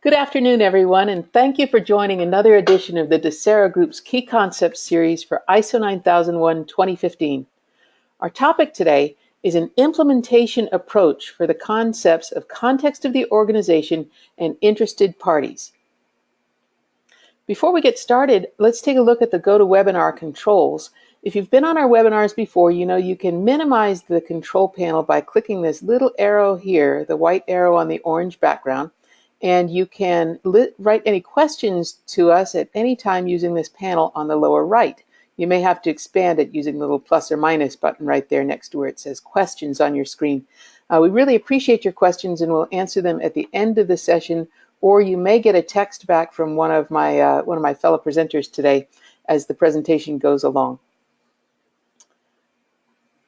Good afternoon, everyone, and thank you for joining another edition of the DESARA Group's Key Concepts series for ISO 9001-2015. Our topic today is an implementation approach for the concepts of context of the organization and interested parties. Before we get started, let's take a look at the GoToWebinar controls. If you've been on our webinars before, you know you can minimize the control panel by clicking this little arrow here, the white arrow on the orange background. And you can write any questions to us at any time using this panel on the lower right. You may have to expand it using the little plus or minus button right there next to where it says questions on your screen. We really appreciate your questions and we'll answer them at the end of the session, or you may get a text back from one of my fellow presenters today as the presentation goes along.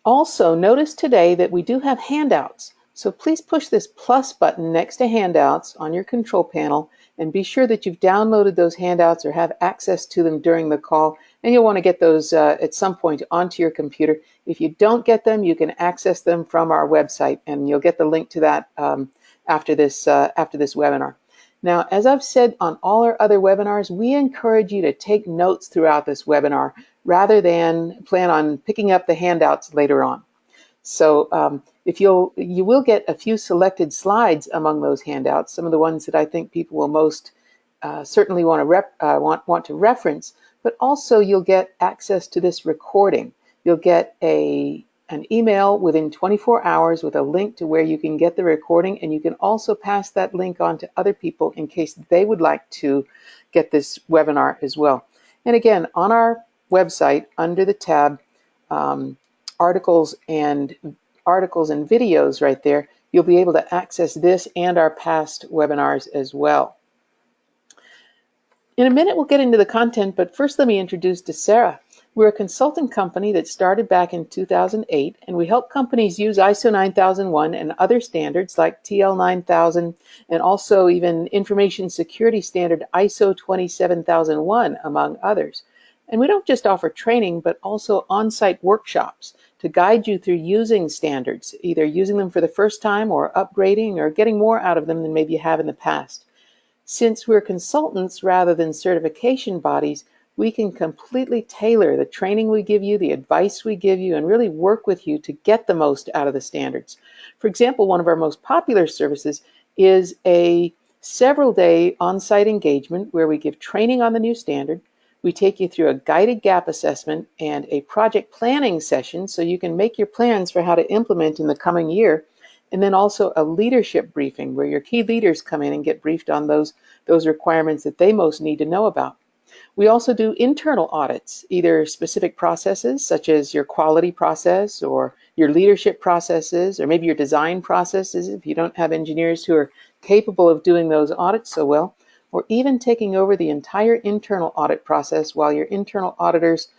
Also, notice today that we do have handouts. So please push this plus button next to handouts on your control panel and be sure that you've downloaded those handouts or have access to them during the call, and you'll want to get those at some point onto your computer. If you don't get them, you can access them from our website, and you'll get the link to that after this webinar. Now, as I've said on all our other webinars, we encourage you to take notes throughout this webinar rather than plan on picking up the handouts later on. So you will get a few selected slides among those handouts, some of the ones that I think people will most certainly want to reference, but also you'll get access to this recording. You'll get an email within 24 hours with a link to where you can get the recording, and you can also pass that link on to other people in case they would like to get this webinar as well. And again, on our website, under the tab articles and videos right there, you'll be able to access this and our past webinars as well. In a minute, we'll get into the content, but first let me introduce DESARA. We're a consulting company that started back in 2008, and we help companies use ISO 9001 and other standards like TL 9000 and also even information security standard ISO 27001, among others. And we don't just offer training, but also on-site workshops to guide you through using standards, either using them for the first time or upgrading or getting more out of them than maybe you have in the past. Since we're consultants rather than certification bodies, we can completely tailor the training we give you, the advice we give you, and really work with you to get the most out of the standards. For example, one of our most popular services is a several-day on-site engagement where we give training on the new standard. We take you through a guided gap assessment and a project planning session so you can make your plans for how to implement in the coming year, and then also a leadership briefing where your key leaders come in and get briefed on those requirements that they most need to know about. We also do internal audits, either specific processes such as your quality process or your leadership processes or maybe your design processes if you don't have engineers who are capable of doing those audits so well, or even taking over the entire internal audit process while your internal auditors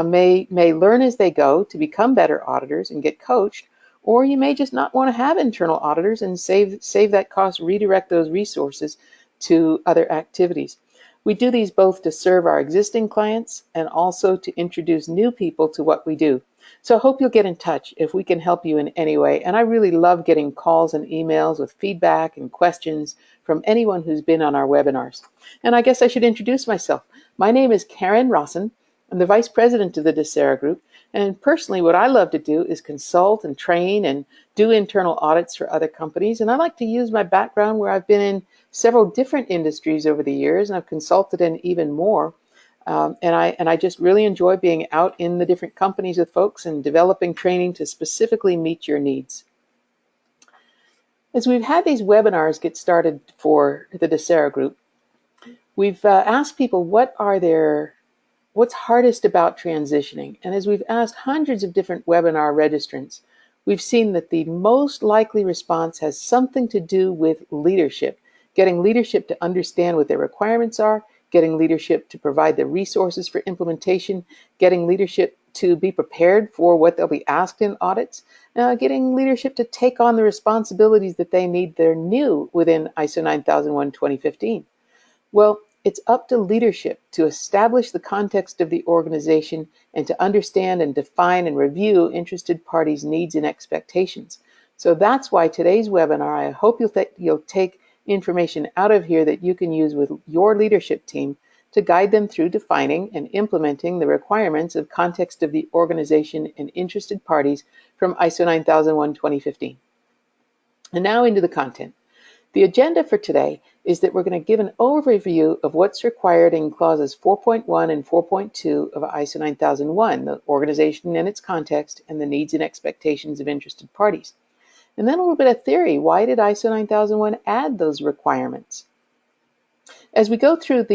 may learn as they go to become better auditors and get coached, or you may just not want to have internal auditors and save that cost, redirect those resources to other activities. We do these both to serve our existing clients and also to introduce new people to what we do. So I hope you'll get in touch if we can help you in any way. And I really love getting calls and emails with feedback and questions from anyone who's been on our webinars. And I guess I should introduce myself. My name is Karen Rosen. I'm the Vice President of the DESARA Group. And personally, what I love to do is consult and train and do internal audits for other companies. And I like to use my background where I've been in several different industries over the years, and I've consulted in even more. And I just really enjoy being out in the different companies with folks and developing training to specifically meet your needs. As we've had these webinars get started for the DESARA Group, we've asked people what's hardest about transitioning. And as we've asked hundreds of different webinar registrants, we've seen that the most likely response has something to do with leadership. Getting leadership to understand what their requirements are, getting leadership to provide the resources for implementation, getting leadership to be prepared for what they'll be asked in audits, getting leadership to take on the responsibilities that they need that are new within ISO 9001-2015. Well, it's up to leadership to establish the context of the organization and to understand and define and review interested parties' needs and expectations. So that's why today's webinar, I hope you'll take information out of here that you can use with your leadership team to guide them through defining and implementing the requirements of context of the organization and interested parties from ISO 9001:2015. And now into the content. The agenda for today is that we're going to give an overview of what's required in clauses 4.1 and 4.2 of ISO 9001, the organization and its context, and the needs and expectations of interested parties. And then a little bit of theory. Why did ISO 9001 add those requirements? As we go through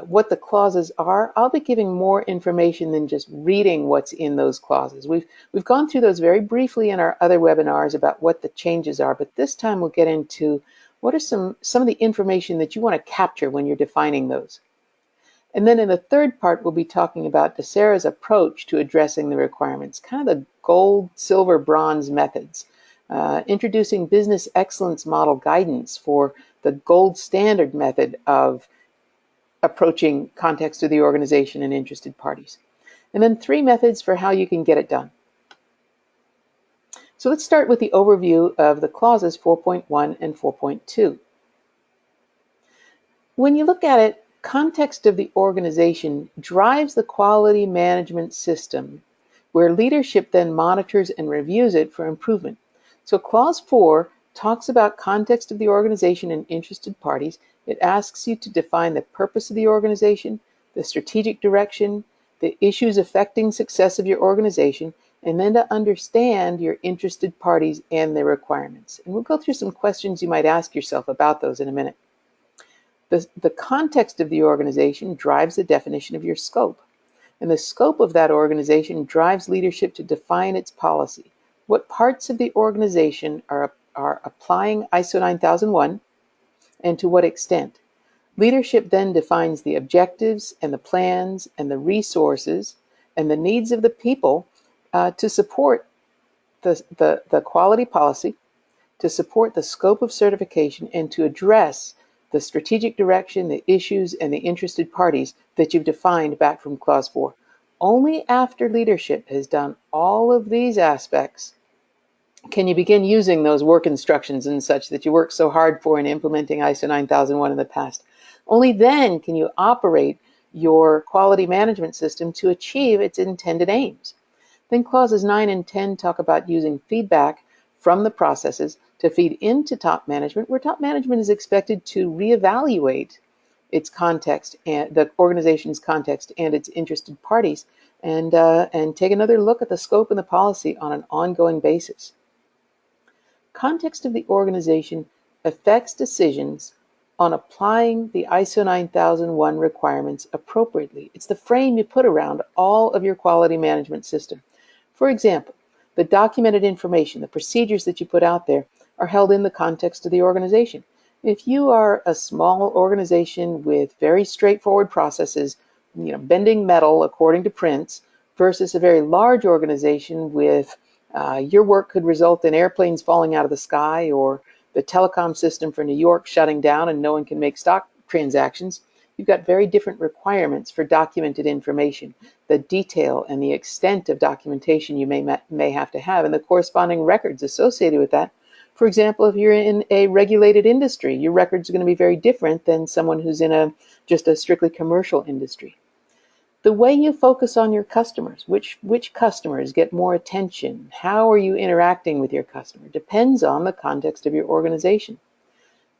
what the clauses are, I'll be giving more information than just reading what's in those clauses. We've gone through those very briefly in our other webinars about what the changes are, but this time we'll get into what are some of the information that you want to capture when you're defining those. And then in the third part, we'll be talking about DESARA's approach to addressing the requirements, kind of the gold, silver, bronze methods, introducing business excellence model guidance for the gold standard method of approaching context of the organization and interested parties. And then 3 methods for how you can get it done. So let's start with the overview of the clauses 4.1 and 4.2. When you look at it, context of the organization drives the quality management system, where leadership then monitors and reviews it for improvement. So clause 4 talks about context of the organization and interested parties. It asks you to define the purpose of the organization, the strategic direction, the issues affecting success of your organization, and then to understand your interested parties and their requirements. And we'll go through some questions you might ask yourself about those in a minute. The context of the organization drives the definition of your scope. And the scope of that organization drives leadership to define its policy. What parts of the organization are applying ISO 9001 and to what extent. Leadership then defines the objectives and the plans and the resources and the needs of the people to support the quality policy, to support the scope of certification, and to address the strategic direction, the issues, and the interested parties that you've defined back from clause 4. Only after leadership has done all of these aspects can you begin using those work instructions and such that you worked so hard for in implementing ISO 9001 in the past. Only then can you operate your quality management system to achieve its intended aims. Then clauses 9 and 10 talk about using feedback from the processes to feed into top management, where top management is expected to reevaluate its context and the organization's context and its interested parties, and take another look at the scope and the policy on an ongoing basis. Context of the organization affects decisions on applying the ISO 9001 requirements appropriately. It's the frame you put around all of your quality management system. For example, the documented information, the procedures that you put out there, are held in the context of the organization. If you are a small organization with very straightforward processes, bending metal according to prints, versus a very large organization with your work could result in airplanes falling out of the sky or the telecom system for New York shutting down and no one can make stock transactions, you've got very different requirements for documented information, the detail and the extent of documentation you may have to have, and the corresponding records associated with that. For example, if you're in a regulated industry, your records are going to be very different than someone who's in just a strictly commercial industry. The way you focus on your customers, which customers get more attention, how are you interacting with your customer, depends on the context of your organization.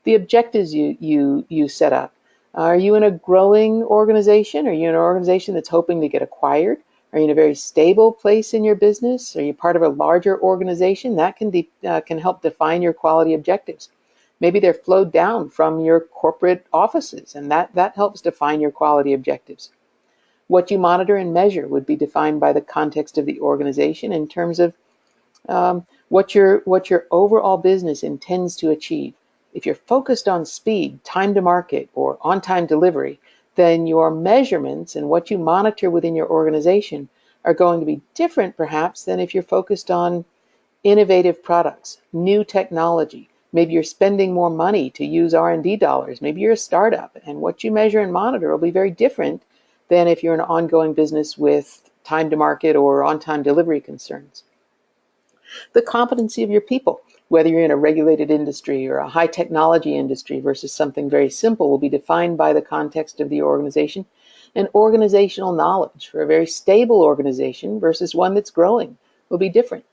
The objectives you set up. Are you in a growing organization? Are you in an organization that's hoping to get acquired? Are you in a very stable place in your business? Are you part of a larger organization? That can help define your quality objectives. Maybe they're flowed down from your corporate offices, and that helps define your quality objectives. What you monitor and measure would be defined by the context of the organization in terms of what your overall business intends to achieve. If you're focused on speed, time to market, or on-time delivery, then your measurements and what you monitor within your organization are going to be different, perhaps, than if you're focused on innovative products, new technology. Maybe you're spending more money to use R&D dollars. Maybe you're a startup, and what you measure and monitor will be very different than if you're an ongoing business with time to market or on-time delivery concerns. The competency of your people. whether you're in a regulated industry or a high technology industry versus something very simple will be defined by the context of the organization. And organizational knowledge for a very stable organization versus one that's growing will be different.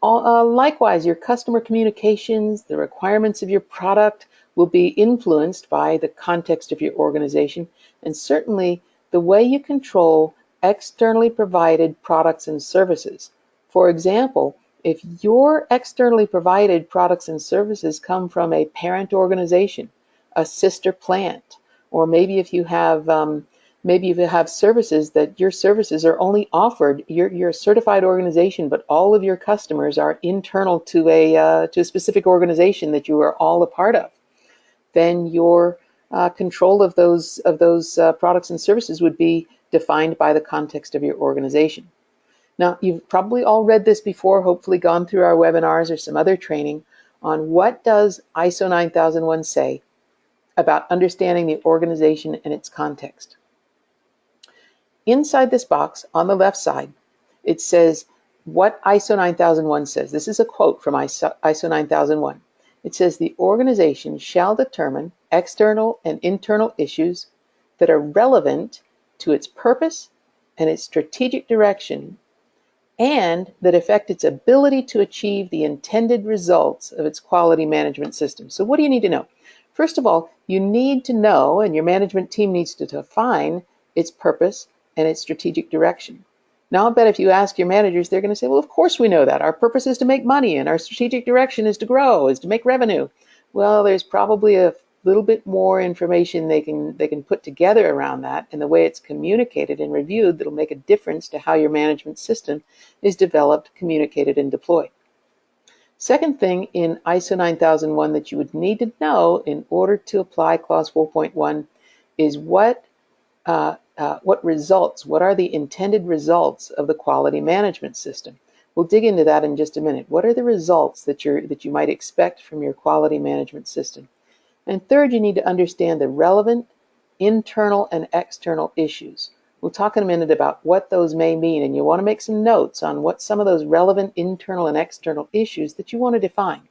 Likewise, your customer communications, the requirements of your product will be influenced by the context of your organization, and certainly the way you control externally provided products and services. For example, if your externally provided products and services come from a parent organization, a sister plant, or maybe if you have services that your services are only offered, you're a certified organization, but all of your customers are internal to a specific organization that you are all a part of, then your control of those products and services would be defined by the context of your organization. Now, you've probably all read this before, hopefully gone through our webinars or some other training on what does ISO 9001 say about understanding the organization and its context. Inside this box on the left side, it says what ISO 9001 says. This is a quote from ISO 9001. It says the organization shall determine external and internal issues that are relevant to its purpose and its strategic direction and that affect its ability to achieve the intended results of its quality management system. So what do you need to know? First of all, you need to know, and your management team needs to define its purpose and its strategic direction. Now, I bet if you ask your managers, they're going to say, well, of course we know that. Our purpose is to make money, and our strategic direction is to grow, is to make revenue. Well, there's probably a little bit more information they can put together around that, and the way it's communicated and reviewed that'll make a difference to how your management system is developed, communicated, and deployed. Second thing in ISO 9001 that you would need to know in order to apply clause 4.1 is what results, what are the intended results of the quality management system? We'll dig into that in just a minute. What are the results that you might expect from your quality management system? And third, you need to understand the relevant internal and external issues. We'll talk in a minute about what those may mean, and you want to make some notes on what some of those relevant internal and external issues that you want to define.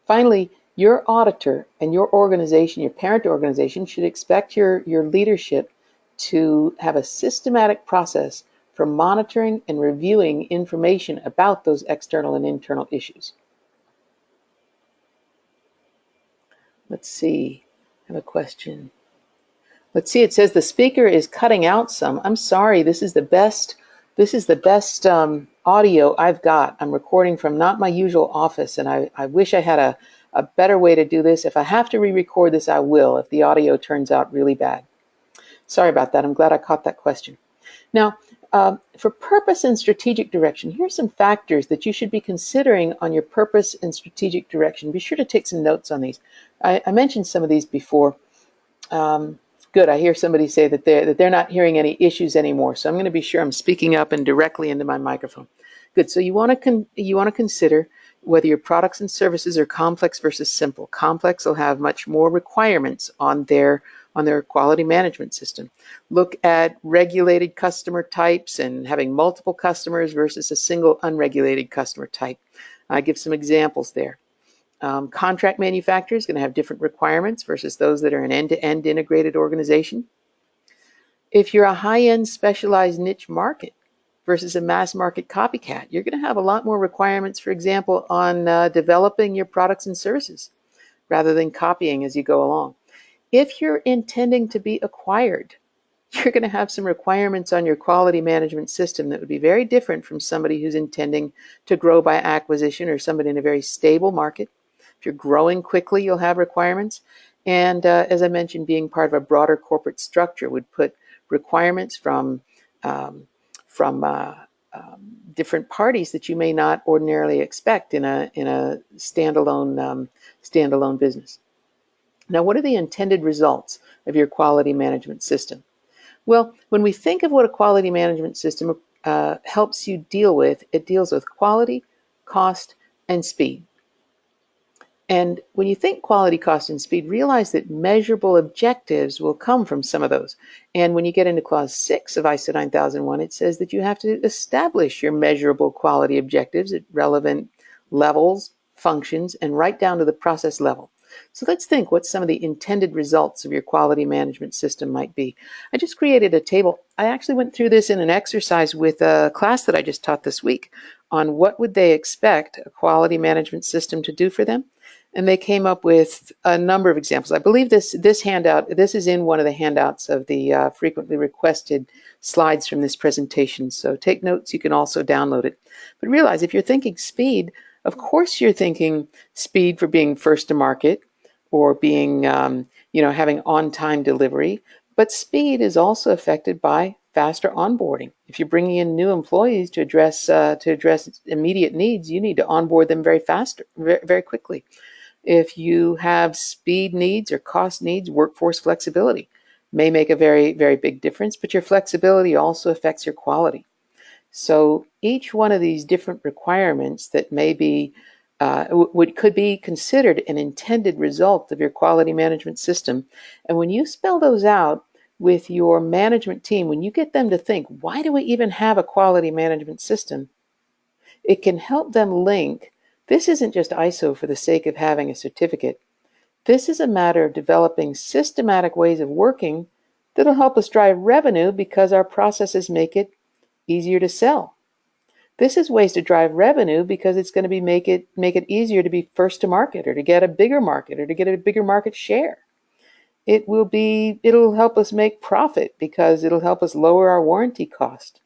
Finally, your auditor and your organization, your parent organization, should expect your leadership to have a systematic process for monitoring and reviewing information about those external and internal issues. Let's see, I have a question. Let's see, it says the speaker is cutting out some. I'm sorry, this is the best audio I've got. I'm recording from not my usual office, and I wish I had a better way to do this. If I have to re-record this, I will, if the audio turns out really bad. Sorry about that. I'm glad I caught that question. Now, for purpose and strategic direction, here's some factors that you should be considering on your purpose and strategic direction. Be sure to take some notes on these. I mentioned some of these before. Good. I hear somebody say that they're not hearing any issues anymore. So I'm going to be sure I'm speaking up and directly into my microphone. Good. So you want to consider whether your products and services are complex versus simple. Complex will have much more requirements on their quality management system. Look at regulated customer types and having multiple customers versus a single unregulated customer type. I give some examples there. Contract manufacturers are going to have different requirements versus those that are an end-to-end integrated organization. If you're a high-end specialized niche market versus a mass market copycat, you're going to have a lot more requirements, for example, on developing your products and services rather than copying as you go along. If you're intending to be acquired, you're going to have some requirements on your quality management system that would be very different from somebody who's intending to grow by acquisition or somebody in a very stable market. If you're growing quickly, you'll have requirements. And as I mentioned, being part of a broader corporate structure would put requirements from different parties that you may not ordinarily expect in a standalone business. Now, what are the intended results of your quality management system? Well, when we think of what a quality management system helps you deal with, it deals with quality, cost, and speed. And when you think quality, cost, and speed, realize that measurable objectives will come from some of those. And when you get into Clause 6 of ISO 9001, it says that you have to establish your measurable quality objectives at relevant levels, functions, and right down to the process level. So let's think what some of the intended results of your quality management system might be. I just created a table. I actually went through this in an exercise with a class that I just taught this week on what would they expect a quality management system to do for them. And they came up with a number of examples. I believe this handout, this is in one of the handouts of the frequently requested slides from this presentation. So take notes, you can also download it. But realize if you're thinking speed, of course you're thinking speed for being first to market or being, having on-time delivery. But speed is also affected by faster onboarding. If you're bringing in new employees to address immediate needs, you need to onboard them very fast, very quickly. If you have speed needs or cost needs, workforce flexibility may make a very, very big difference, but your flexibility also affects your quality. So each one of these different requirements that may be could be considered an intended result of your quality management system. And when you spell those out with your management team, when you get them to think, why do we even have a quality management system? It can help them link, this isn't just ISO for the sake of having a certificate. This is a matter of developing systematic ways of working that'll help us drive revenue because our processes make it easier to sell. This is ways to drive revenue because it's going to make it easier to be first to market or to get a bigger market or to get a bigger market share. It'll help us make profit because it'll help us lower our warranty cost.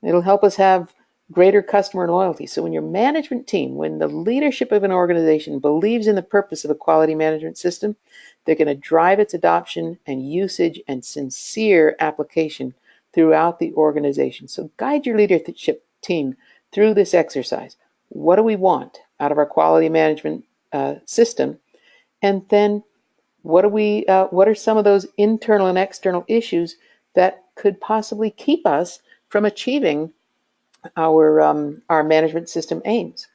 It'll help us have greater customer loyalty. So when your management team, when the leadership of an organization believes in the purpose of a quality management system, they're going to drive its adoption and usage and sincere application throughout the organization. So guide your leadership team through this exercise. What do we want out of our quality management system? And then what are some of those internal and external issues that could possibly keep us from achieving our management system aims?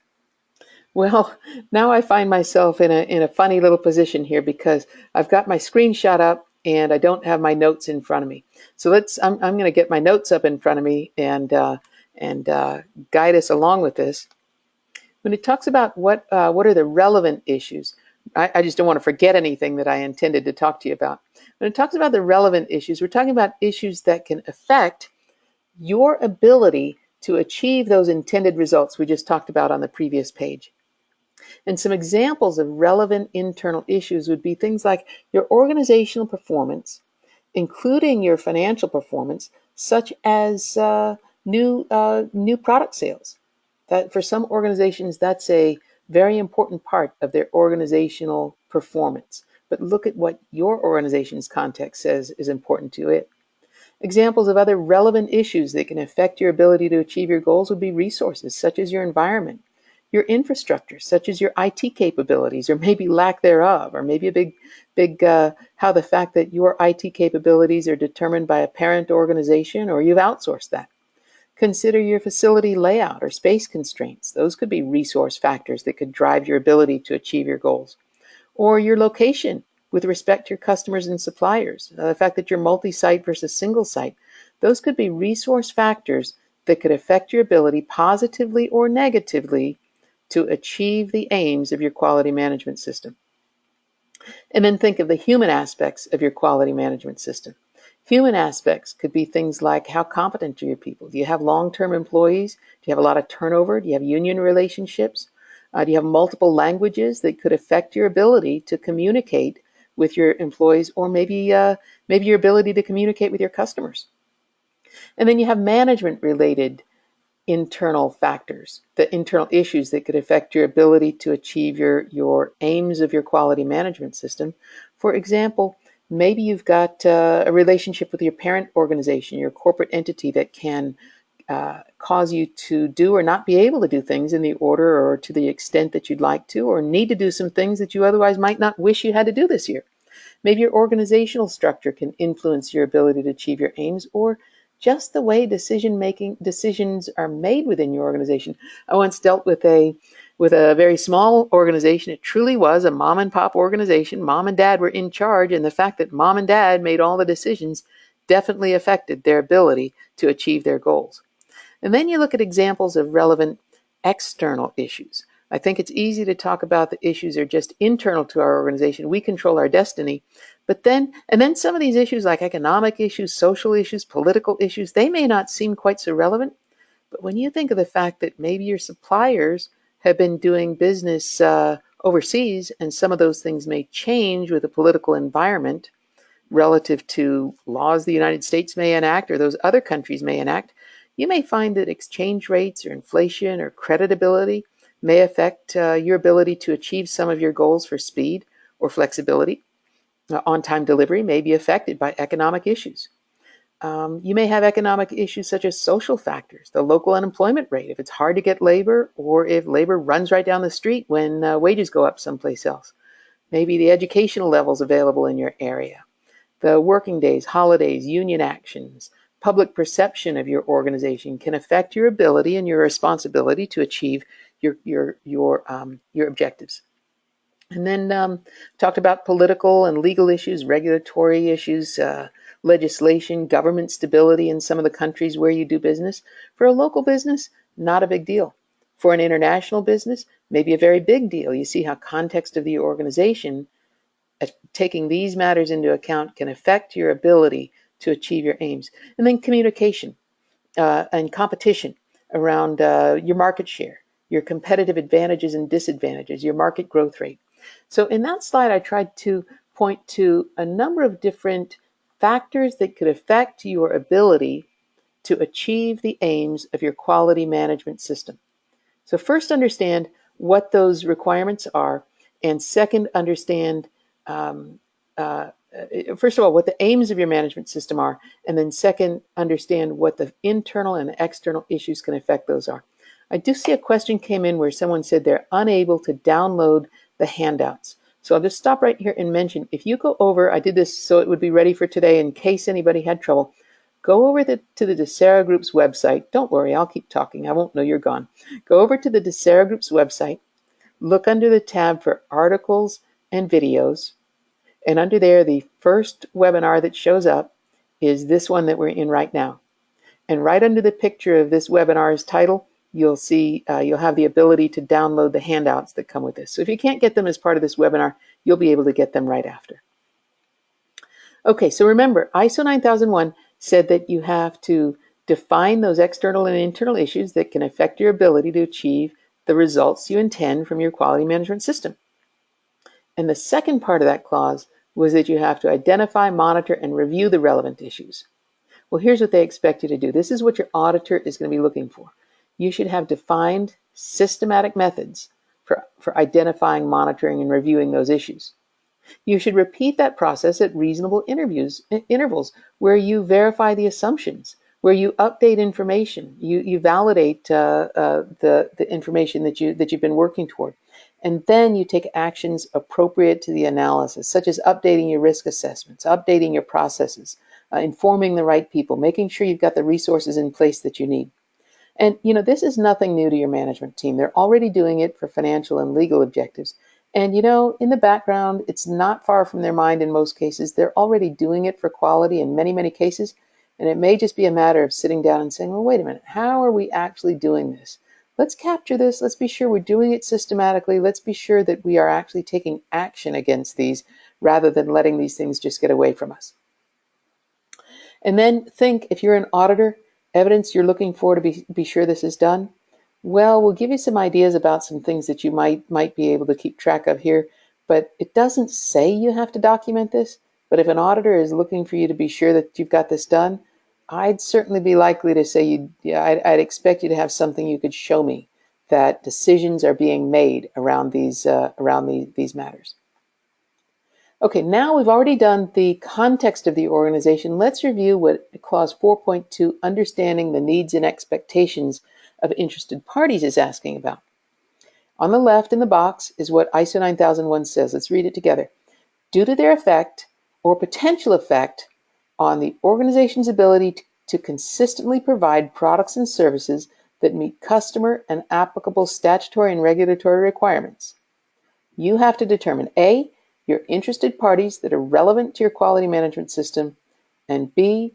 Well, now I find myself in a funny little position here because I've got my screenshot up and I don't have my notes in front of me. So I'm going to get my notes up in front of me and guide us along with this. When it talks about what are the relevant issues, I just don't want to forget anything that I intended to talk to you about. When it talks about the relevant issues, we're talking about issues that can affect your ability to achieve those intended results we just talked about on the previous page. And some examples of relevant internal issues would be things like your organizational performance, including your financial performance, such as new product sales. That for some organizations, that's a very important part of their organizational performance. But look at what your organization's context says is important to it. Examples of other relevant issues that can affect your ability to achieve your goals would be resources, such as your environment, your infrastructure, such as your IT capabilities, or maybe lack thereof, or maybe a big how the fact that your IT capabilities are determined by a parent organization or you've outsourced that. Consider your facility layout or space constraints. Those could be resource factors that could drive your ability to achieve your goals. Or your location with respect to your customers and suppliers. The fact that you're multi-site versus single site. Those could be resource factors that could affect your ability positively or negatively to achieve the aims of your quality management system. And then think of the human aspects of your quality management system. Human aspects could be things like how competent are your people? Do you have long-term employees? Do you have a lot of turnover? Do you have union relationships? Do you have multiple languages that could affect your ability to communicate with your employees, or maybe your ability to communicate with your customers? And then you have management-related internal factors, the internal issues that could affect your ability to achieve your aims of your quality management system. For example, maybe you've got a relationship with your parent organization, your corporate entity that can cause you to do or not be able to do things in the order or to the extent that you'd like to, or need to do some things that you otherwise might not wish you had to do this year. Maybe your organizational structure can influence your ability to achieve your aims, or just the way decisions are made within your organization. I once dealt with a very small organization. It truly was a mom and pop organization. Mom and dad were in charge, and the fact that mom and dad made all the decisions definitely affected their ability to achieve their goals. And then you look at examples of relevant external issues. I think it's easy to talk about the issues that are just internal to our organization. We control our destiny. But then some of these issues like economic issues, social issues, political issues, they may not seem quite so relevant. But when you think of the fact that maybe your suppliers have been doing business overseas, and some of those things may change with the political environment relative to laws the United States may enact or those other countries may enact, you may find that exchange rates or inflation or creditability may affect your ability to achieve some of your goals for speed or flexibility. On-time delivery may be affected by economic issues. You may have economic issues such as social factors, the local unemployment rate, if it's hard to get labor, or if labor runs right down the street when wages go up someplace else. Maybe the educational levels available in your area, the working days, holidays, union actions, public perception of your organization can affect your ability and your responsibility to achieve your objectives. And then talked about political and legal issues, regulatory issues, legislation, government stability in some of the countries where you do business. For a local business, not a big deal. For an international business, maybe a very big deal. You see how context of the organization, taking these matters into account, can affect your ability to achieve your aims. And then communication and competition around your market share, your competitive advantages and disadvantages, your market growth rate. So in that slide, I tried to point to a number of different factors that could affect your ability to achieve the aims of your quality management system. So first, understand what those requirements are, and second, understand um, uh, first of all, what the aims of your management system are, and then second, understand what the internal and external issues can affect those are. I do see a question came in where someone said they're unable to download the handouts. So I'll just stop right here and mention, if you go over, I did this so it would be ready for today in case anybody had trouble, go over to the DESARA Group's website. Don't worry, I'll keep talking. I won't know you're gone. Go over to the DESARA Group's website, look under the tab for articles and videos, and under there, the first webinar that shows up is this one that we're in right now. And right under the picture of this webinar's title, you'll see you'll have the ability to download the handouts that come with this. So if you can't get them as part of this webinar, you'll be able to get them right after. Okay, so remember, ISO 9001 said that you have to define those external and internal issues that can affect your ability to achieve the results you intend from your quality management system. And the second part of that clause was that you have to identify, monitor, and review the relevant issues. Well, here's what they expect you to do. This is what your auditor is going to be looking for. You should have defined systematic methods for identifying, monitoring, and reviewing those issues. You should repeat that process at reasonable intervals where you verify the assumptions, where you update information, you validate the information that you've been working toward. And then you take actions appropriate to the analysis, such as updating your risk assessments, updating your processes, informing the right people, making sure you've got the resources in place that you need. And this is nothing new to your management team. They're already doing it for financial and legal objectives. And in the background, it's not far from their mind in most cases. They're already doing it for quality in many, many cases. And it may just be a matter of sitting down and saying, well, wait a minute, how are we actually doing this? Let's capture this. Let's be sure we're doing it systematically. Let's be sure that we are actually taking action against these rather than letting these things just get away from us. And then think, if you're an auditor, evidence you're looking for to be sure this is done. Well, we'll give you some ideas about some things that you might be able to keep track of here, but it doesn't say you have to document this. But if an auditor is looking for you to be sure that you've got this done, I'd certainly be likely to say I'd expect you to have something you could show me that decisions are being made around these matters. Okay, now we've already done the context of the organization. Let's review what Clause 4.2, Understanding the Needs and Expectations of Interested Parties, is asking about. On the left in the box is what ISO 9001 says. Let's read it together. Due to their effect or potential effect on the organization's ability to consistently provide products and services that meet customer and applicable statutory and regulatory requirements, you have to determine A, your interested parties that are relevant to your quality management system, and B,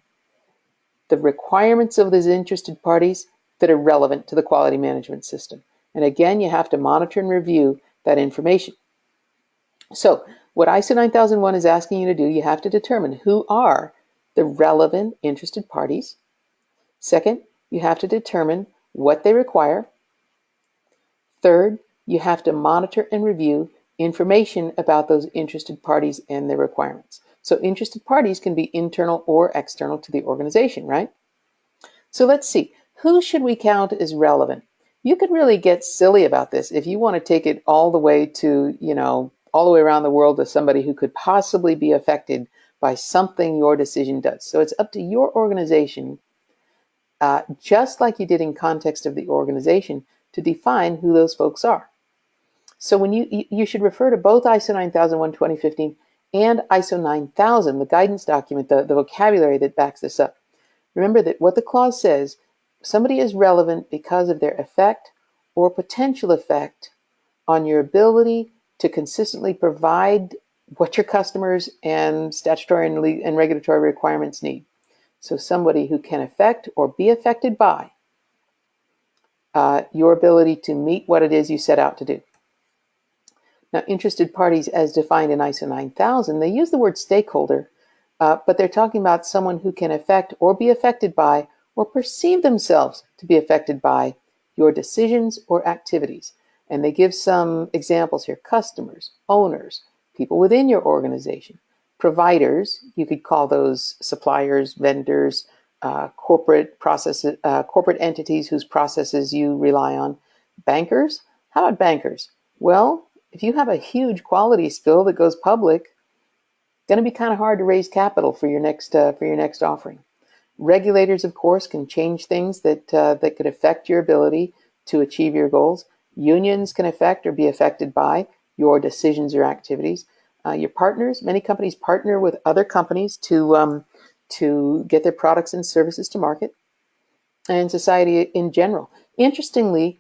the requirements of those interested parties that are relevant to the quality management system. And again, you have to monitor and review that information. So what ISO 9001 is asking you to do, you have to determine who are the relevant interested parties. Second, you have to determine what they require. Third, you have to monitor and review information about those interested parties and their requirements. So interested parties can be internal or external to the organization, right? So let's see, who should we count as relevant? You could really get silly about this if you want to take it all the way to, all the way around the world to somebody who could possibly be affected by something your decision does. So it's up to your organization, just like you did in context of the organization, to define who those folks are. So when you should refer to both ISO 9001 2015 and ISO 9000, the guidance document, the vocabulary that backs this up. Remember that what the clause says, somebody is relevant because of their effect or potential effect on your ability to consistently provide what your customers and statutory and regulatory requirements need. So somebody who can affect or be affected by your ability to meet what it is you set out to do. Now, interested parties as defined in ISO 9000, they use the word stakeholder, but they're talking about someone who can affect or be affected by or perceive themselves to be affected by your decisions or activities. And they give some examples here: customers, owners, people within your organization, providers, you could call those suppliers, vendors, corporate processes, corporate entities whose processes you rely on, bankers. How about bankers? Well, if you have a huge quality spill that goes public, it's going to be kind of hard to raise capital for your next offering. Regulators, of course, can change things that could affect your ability to achieve your goals. Unions can affect or be affected by your decisions or activities. Your partners, many companies partner with other companies to get their products and services to market, and society in general. Interestingly,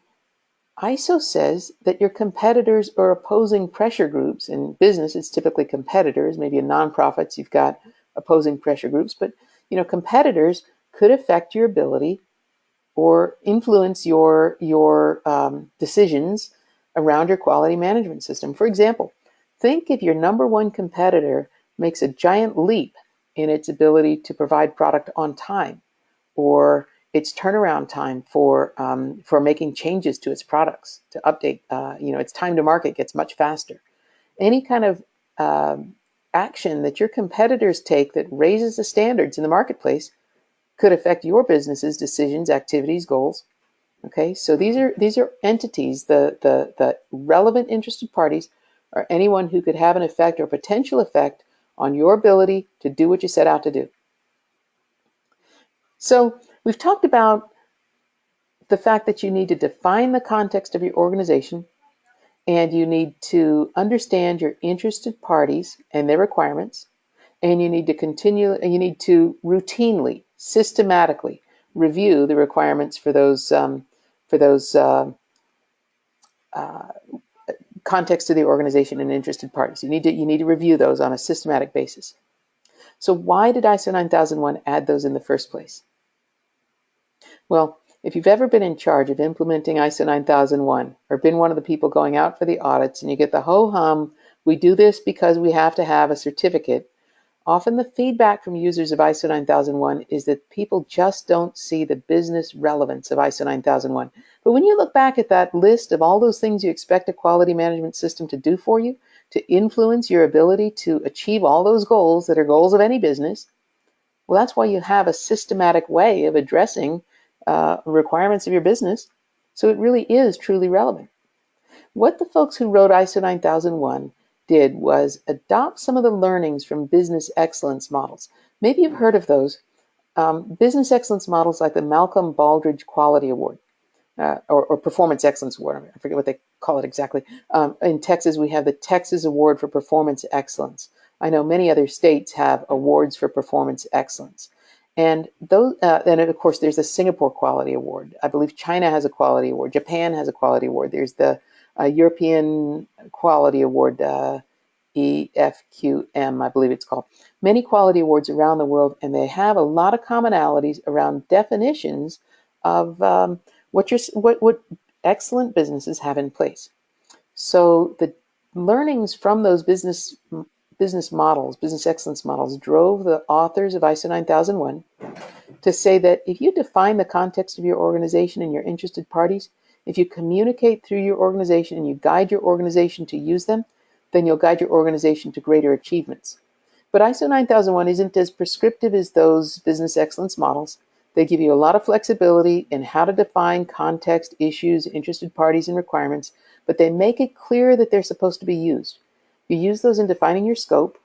ISO says that your competitors or opposing pressure groups, in business it's typically competitors, maybe in nonprofits you've got opposing pressure groups, but competitors could affect your ability or influence your decisions around your quality management system. For example, think if your number one competitor makes a giant leap in its ability to provide product on time, or its turnaround time for making changes to its products, to update, its time to market gets much faster. Any kind of action that your competitors take that raises the standards in the marketplace could affect your business's decisions, activities, goals. Okay, so these are entities. The relevant interested parties are anyone who could have an effect or potential effect on your ability to do what you set out to do. So we've talked about the fact that you need to define the context of your organization, and you need to understand your interested parties and their requirements, and you need to routinely, systematically review the requirements for those context of the organization and interested parties. You need to review those on a systematic basis. So why did ISO 9001 add those in the first place? Well, if you've ever been in charge of implementing ISO 9001 or been one of the people going out for the audits and you get the ho-hum, we do this because we have to have a certificate, often the feedback from users of ISO 9001 is that people just don't see the business relevance of ISO 9001. But when you look back at that list of all those things you expect a quality management system to do for you, to influence your ability to achieve all those goals that are goals of any business, well, that's why you have a systematic way of addressing requirements of your business. So it really is truly relevant. What the folks who wrote ISO 9001 did was adopt some of the learnings from business excellence models. Maybe you've heard of those. Business excellence models like the Malcolm Baldrige Quality Award or Performance Excellence Award. I forget what they call it exactly. In Texas, we have the Texas Award for Performance Excellence. I know many other states have awards for performance excellence. And of course, there's the Singapore Quality Award. I believe China has a quality award. Japan has a quality award. There's the European Quality Award, EFQM, I believe it's called. Many quality awards around the world, and they have a lot of commonalities around definitions of what excellent businesses have in place. So the learnings from those business models, business excellence models, drove the authors of ISO 9001 to say that if you define the context of your organization and your interested parties, if you communicate through your organization and you guide your organization to use them, then you'll guide your organization to greater achievements. But ISO 9001 isn't as prescriptive as those business excellence models. They give you a lot of flexibility in how to define context, issues, interested parties, and requirements, but they make it clear that they're supposed to be used. You use those in defining your scope.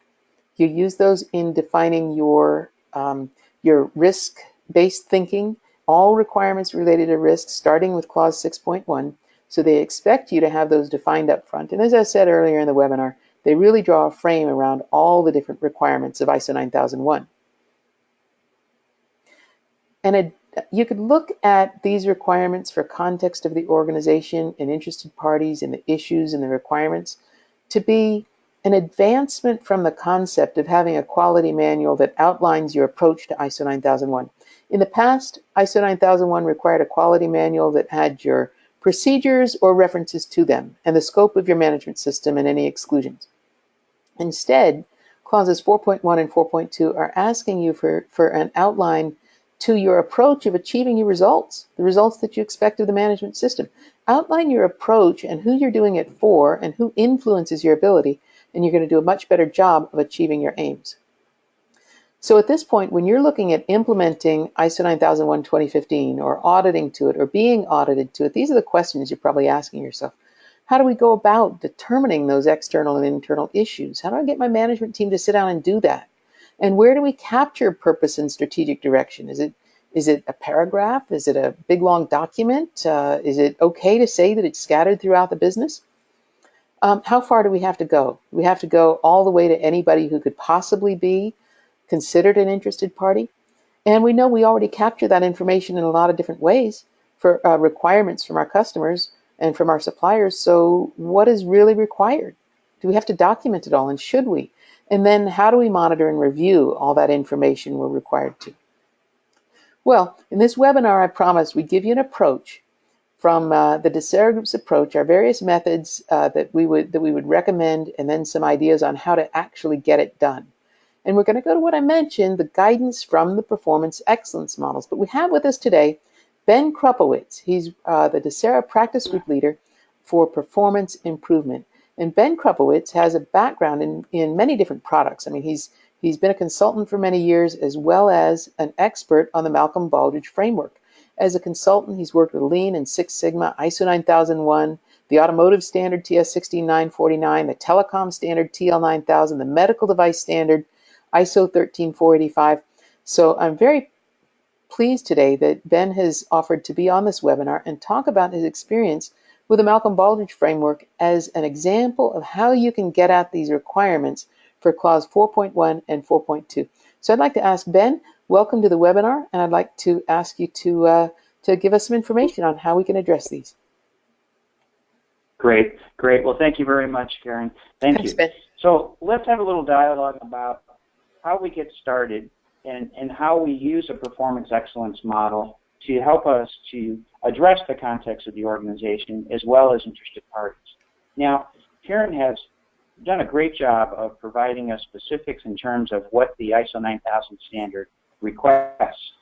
You use those in defining your risk-based thinking, all requirements related to risk, starting with clause 6.1. So they expect you to have those defined up front. And as I said earlier in the webinar, they really draw a frame around all the different requirements of ISO 9001. And you could look at these requirements for context of the organization and interested parties and the issues and the requirements to be an advancement from the concept of having a quality manual that outlines your approach to ISO 9001. In the past, ISO 9001 required a quality manual that had your procedures or references to them and the scope of your management system and any exclusions. Instead, clauses 4.1 and 4.2 are asking you for an outline to your approach of achieving your results, the results that you expect of the management system. Outline your approach and who you're doing it for and who influences your ability, and you're going to do a much better job of achieving your aims. So at this point, when you're looking at implementing ISO 9001 2015 or auditing to it or being audited to it, these are the questions you're probably asking yourself. How do we go about determining those external and internal issues? How do I get my management team to sit down and do that? And where do we capture purpose and strategic direction? Is it a paragraph? Is it a big, long document? Is it okay to say that it's scattered throughout the business? How far do we have to go? We have to go all the way to anybody who could possibly be considered an interested party. And we know we already capture that information in a lot of different ways for requirements from our customers and from our suppliers. So what is really required? Do we have to document it all, and should we? And then how do we monitor and review all that information we're required to? Well, in this webinar, I promised we'd give you an approach from the DESARA Group's approach, our various methods that we would recommend, and then some ideas on how to actually get it done. And we're going to go to what I mentioned, the guidance from the performance excellence models. But we have with us today Ben Krupowitz. He's the DESARA Practice Group Leader for Performance Improvement. And Ben Krupowitz has a background in many different products. I mean, he's been a consultant for many years, as well as an expert on the Malcolm Baldrige framework. As a consultant, he's worked with Lean and Six Sigma, ISO 9001, the automotive standard TS 16949, the telecom standard TL 9000, the medical device standard ISO 13485. So I'm very pleased today that Ben has offered to be on this webinar and talk about his experience with the Malcolm Baldrige framework as an example of how you can get at these requirements for clause 4.1 and 4.2. So I'd like to ask Ben, welcome to the webinar, and I'd like to ask you to give us some information on how we can address these. Great. Well, thank you very much, Karen. Thanks, you. Ben. So let's have a little dialogue about how we get started and how we use a performance excellence model to help us to address the context of the organization as well as interested parties. Now, Karen has done a great job of providing us specifics in terms of what the ISO 9000 standard requests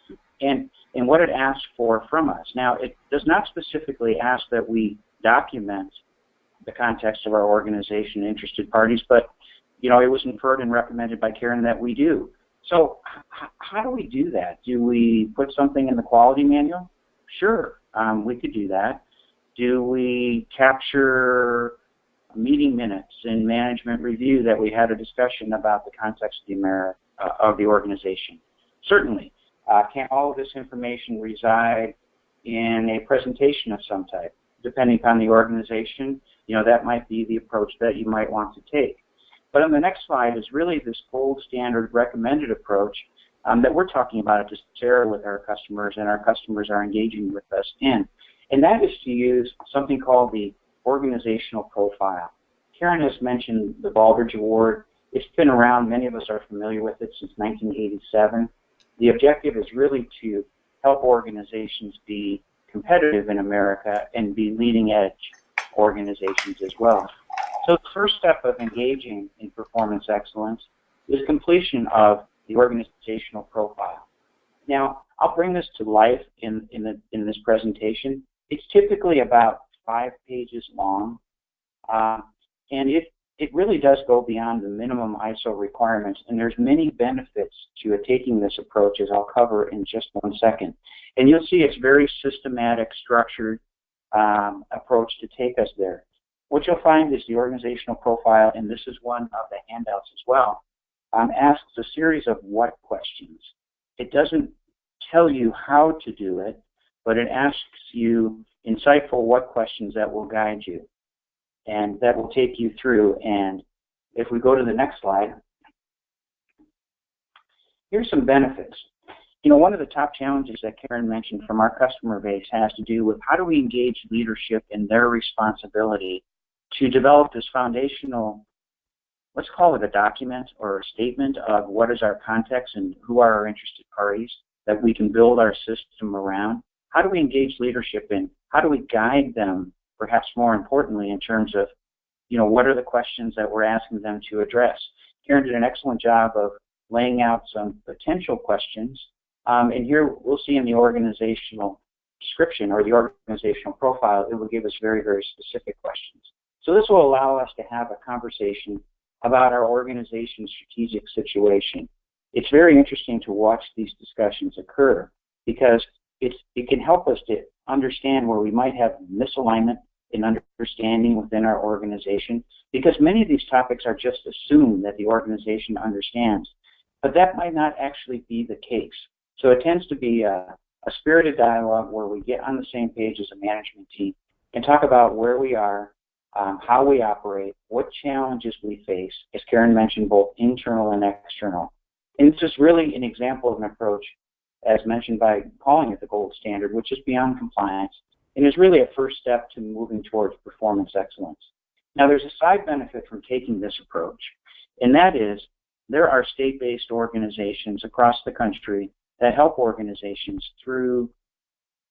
and what it asks for from us. Now, it does not specifically ask that we document the context of our organization and interested parties, but it was inferred and recommended by Karen that we do. So how do we do that? Do we put something in the quality manual? Sure, we could do that. Do we capture meeting minutes in management review that we had a discussion about the context of the organization? Certainly. Can all of this information reside in a presentation of some type? Depending on the organization, that might be the approach that you might want to take. But on the next slide is really this gold standard recommended approach that we're talking about at DESARA with our customers, and our customers are engaging with us in. And that is to use something called the organizational profile. Karen has mentioned the Baldrige Award. It's been around. Many of us are familiar with it since 1987. The objective is really to help organizations be competitive in America and be leading edge organizations as well. So the first step of engaging in performance excellence is completion of the organizational profile. Now, I'll bring this to life in this presentation. It's typically about 5 pages long, and it really does go beyond the minimum ISO requirements, and there's many benefits to taking this approach, as I'll cover in just 1 second. And you'll see it's very systematic, structured approach to take us there. What you'll find is the organizational profile, and this is one of the handouts as well, asks a series of what questions. It doesn't tell you how to do it, but it asks you insightful what questions that will guide you and that will take you through. And if we go to the next slide, here's some benefits. You know, one of the top challenges that Karen mentioned from our customer base has to do with how do we engage leadership in their responsibility to develop this foundational, let's call it a document or a statement of what is our context and who are our interested parties that we can build our system around. How do we engage leadership in? How do we guide them, perhaps more importantly, in terms of, you know, what are the questions that we're asking them to address? Karen did an excellent job of laying out some potential questions. And here we'll see in the organizational description or the organizational profile, it will give us very, very specific questions. So this will allow us to have a conversation about our organization's strategic situation. It's very interesting to watch these discussions occur because it can help us to understand where we might have misalignment in understanding within our organization, because many of these topics are just assumed that the organization understands, but that might not actually be the case. So it tends to be a spirited dialogue where we get on the same page as a management team and talk about where we are, how we operate, what challenges we face, as Karen mentioned, both internal and external. And this is really an example of an approach, as mentioned by calling it the gold standard, which is beyond compliance, and is really a first step to moving towards performance excellence. Now, there's a side benefit from taking this approach, and that is there are state-based organizations across the country that help organizations through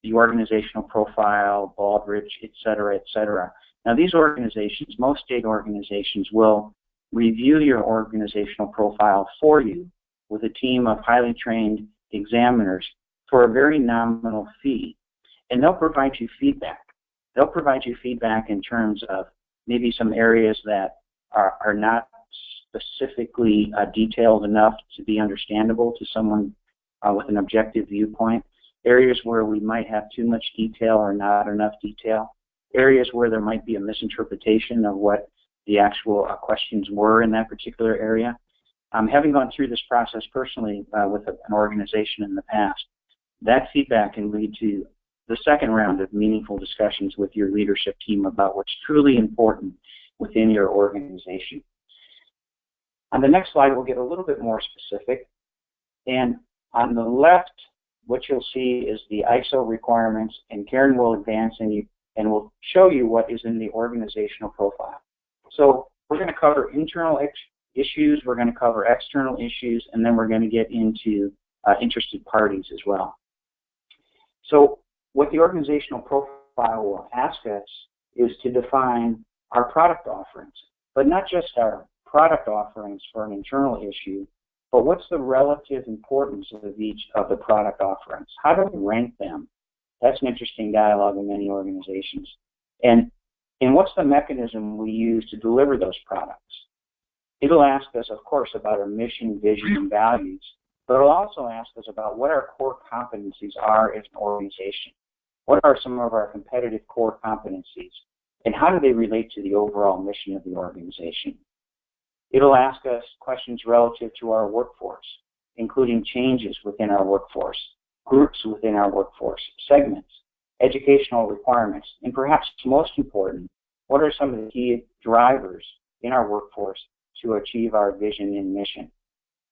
the organizational profile, Baldrige, et cetera, et cetera. Now, these organizations, most state organizations, will review your organizational profile for you with a team of highly trained examiners for a very nominal fee. And they'll provide you feedback. They'll provide you feedback in terms of maybe some areas that are not specifically detailed enough to be understandable to someone with an objective viewpoint, areas where we might have too much detail or not enough detail, areas where there might be a misinterpretation of what the actual questions were in that particular area. Having gone through this process personally with an organization in the past, that feedback can lead to the second round of meaningful discussions with your leadership team about what's truly important within your organization. On the next slide, we'll get a little bit more specific. And on the left, what you'll see is the ISO requirements, and Karen will advance and will show you what is in the organizational profile. So we're going to cover internal issues, we're going to cover external issues, and then we're going to get into interested parties as well. So what the organizational profile will ask us is to define our product offerings, but not just our product offerings for an internal issue, but what's the relative importance of each of the product offerings? How do we rank them? That's an interesting dialogue in many organizations. And what's the mechanism we use to deliver those products? It'll ask us, of course, about our mission, vision, and values, but it'll also ask us about what our core competencies are as an organization. What are some of our competitive core competencies, and how do they relate to the overall mission of the organization? It'll ask us questions relative to our workforce, including changes within our workforce, groups within our workforce, segments, educational requirements, and perhaps most important, what are some of the key drivers in our workforce to achieve our vision and mission?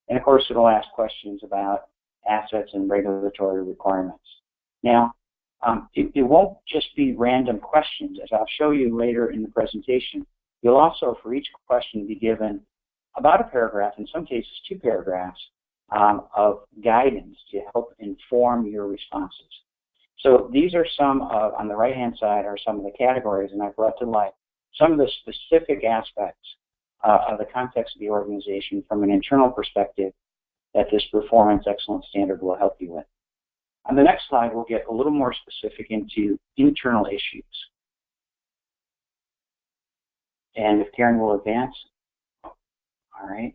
And of course, it'll ask questions about assets and regulatory requirements. Now, it won't just be random questions. As I'll show you later in the presentation, you'll also, for each question, be given about a paragraph, in some cases 2 paragraphs, of guidance to help inform your responses. So these are some of, on the right-hand side, are some of the categories, and I've brought to life some of the specific aspects of the context of the organization from an internal perspective that this performance excellence standard will help you with. On the next slide, we'll get a little more specific into internal issues. And if Karen will advance. All right.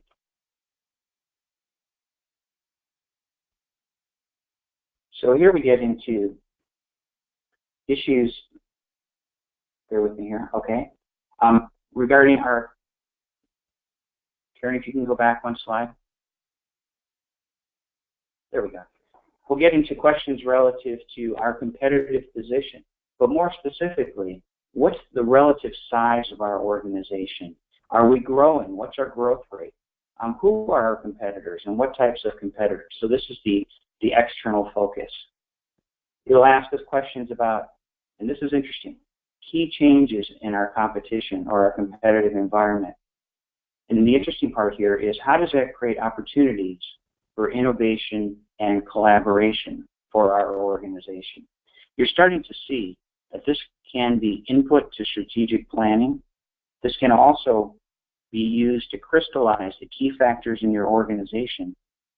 So here we get into issues. Bear with me here. Okay. Regarding our, Karen, if you can go back one slide. There we go. We'll get into questions relative to our competitive position, but more specifically, what's the relative size of our organization? Are we growing? What's our growth rate? Who are our competitors and what types of competitors? So this is the external focus. It'll ask us questions about, and this is interesting, key changes in our competition or our competitive environment. And the interesting part here is how does that create opportunities for innovation and collaboration for our organization? You're starting to see that this can be input to strategic planning. This can also be used to crystallize the key factors in your organization,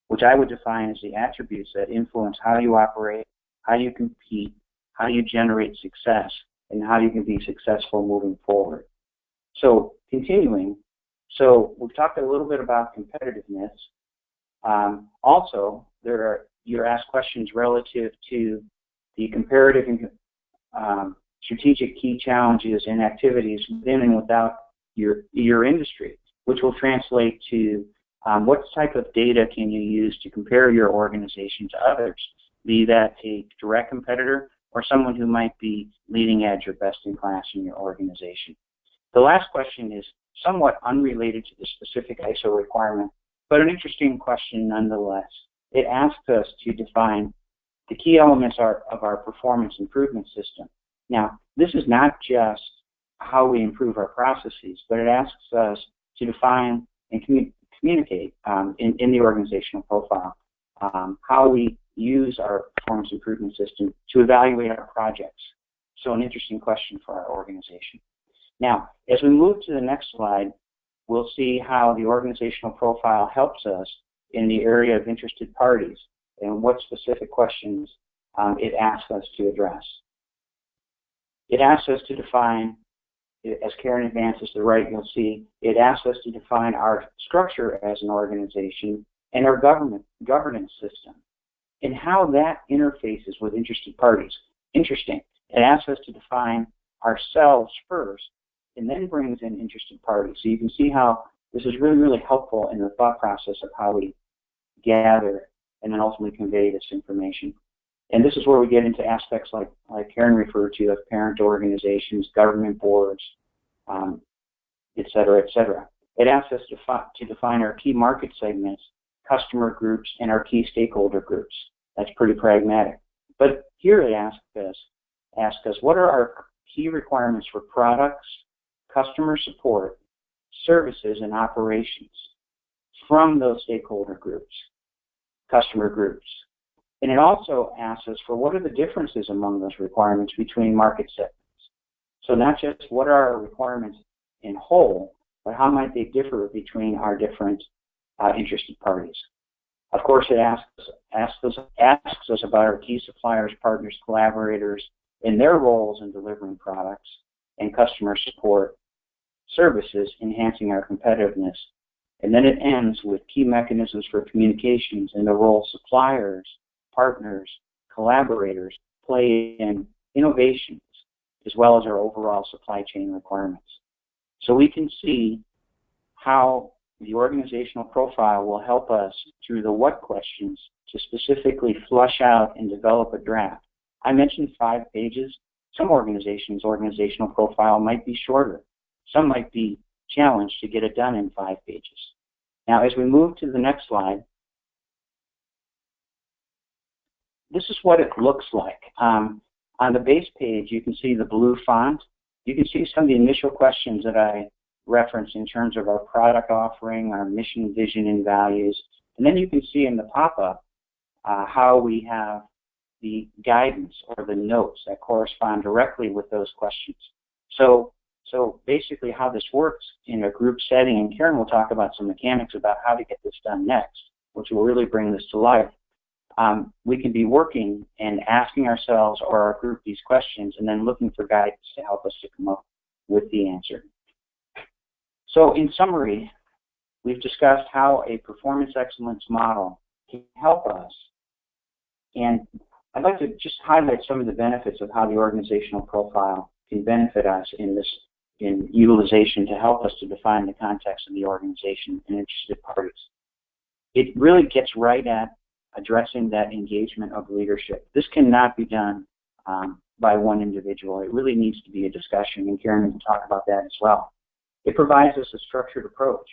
which I would define as the attributes that influence how you operate, how you compete, how you generate success, and how you can be successful moving forward. So continuing, so we've talked a little bit about competitiveness. Also, you're asked questions relative to the comparative and strategic key challenges and activities within and without your industry, which will translate to what type of data can you use to compare your organization to others, be that a direct competitor or someone who might be leading edge or best in class in your organization. The last question is somewhat unrelated to the specific ISO requirement, but an interesting question nonetheless. It asks us to define the key elements of our performance improvement system. Now, this is not just how we improve our processes, but it asks us to define and communicate in the organizational profile how we use our performance improvement system to evaluate our projects. So an interesting question for our organization. Now, as we move to the next slide, we'll see how the organizational profile helps us in the area of interested parties and what specific questions it asks us to address. It asks us to define, as Karen advances to the right, you'll see, it asks us to define our structure as an organization and our governance system and how that interfaces with interested parties. Interesting. It asks us to define ourselves first and then brings in interested parties. So you can see how this is really, really helpful in the thought process of how we gather and then ultimately convey this information. And this is where we get into aspects like Karen referred to of parent organizations, government boards, et cetera, et cetera. It asks us to define our key market segments, customer groups, and our key stakeholder groups. That's pretty pragmatic. But here it asks us what are our key requirements for products, customer support, services, and operations from those stakeholder groups, customer groups. And it also asks us for what are the differences among those requirements between market segments. So not just what are our requirements in whole, but how might they differ between our different interested parties. Of course, it asks us about our key suppliers, partners, collaborators, and their roles in delivering products and customer support services, enhancing our competitiveness. And then it ends with key mechanisms for communications and the role suppliers, partners, collaborators play in innovations, as well as our overall supply chain requirements. So we can see how the organizational profile will help us through the what questions to specifically flush out and develop a draft. I mentioned 5 pages. Some organizations' organizational profile might be shorter. Some might be challenged to get it done in 5 pages. Now, as we move to the next slide, this is what it looks like. On the base page, you can see the blue font. You can see some of the initial questions that I referenced in terms of our product offering, our mission, vision, and values. And then you can see in the pop-up how we have the guidance or the notes that correspond directly with those questions. So basically how this works in a group setting, and Karen will talk about some mechanics about how to get this done next, which will really bring this to life. We can be working and asking ourselves or our group these questions and then looking for guidance to help us to come up with the answer. So in summary, we've discussed how a performance excellence model can help us. And I'd like to just highlight some of the benefits of how the organizational profile can benefit us in utilization to help us to define the context of the organization and interested parties. It really gets right at addressing that engagement of leadership. This cannot be done by one individual. It really needs to be a discussion, and Karen will talk about that as well. It provides us a structured approach.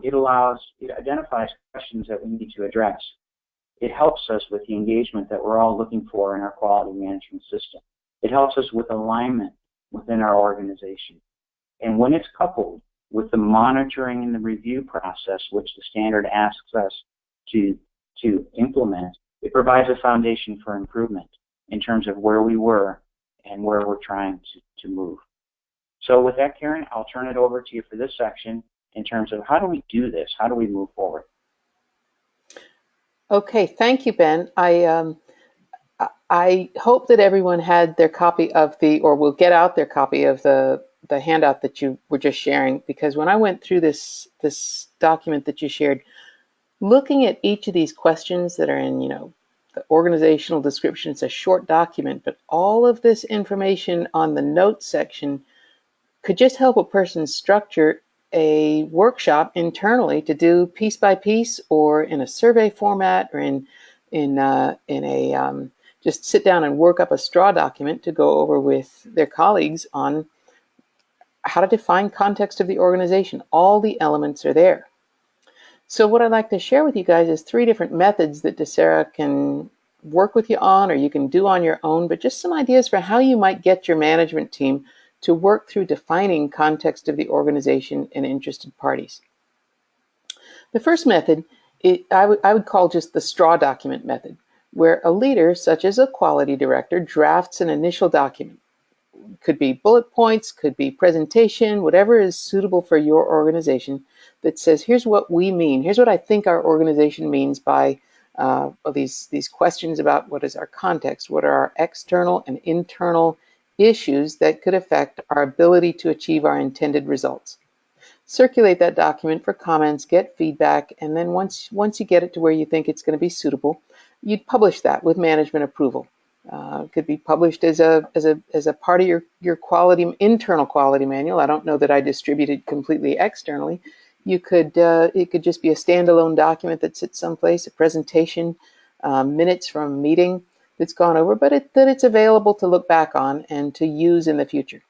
It identifies questions that we need to address. It helps us with the engagement that we're all looking for in our quality management system. It helps us with alignment within our organization. And when it's coupled with the monitoring and the review process, which the standard asks us to implement, it provides a foundation for improvement in terms of where we were and where we're trying to move. So with that, Karen, I'll turn it over to you for this section in terms of how do we do this? How do we move forward? Okay, thank you, Ben. I hope that everyone had their copy of or will get out their copy of the handout that you were just sharing, because when I went through this document that you shared, looking at each of these questions that are in, the organizational description, it's a short document, but all of this information on the notes section could just help a person structure a workshop internally to do piece by piece, or in a survey format, or in a just sit down and work up a straw document to go over with their colleagues on how to define context of the organization. All the elements are there. So what I'd like to share with you guys is 3 different methods that DESARA can work with you on, or you can do on your own, but just some ideas for how you might get your management team to work through defining context of the organization and interested parties. The first method, I would call just the straw document method, where a leader, such as a quality director, drafts an initial document. Could be bullet points, could be presentation, whatever is suitable for your organization, that says, here's what we mean, here's what I think our organization means by these questions about what is our context, what are our external and internal issues that could affect our ability to achieve our intended results. Circulate that document for comments, get feedback, and then once you get it to where you think it's going to be suitable, you'd publish that with management approval. It could be published as a part of your internal quality manual. I don't know that I distribute it completely externally. It could just be a standalone document that sits someplace, a presentation, minutes from a meeting that's gone over, but that it's available to look back on and to use in the future.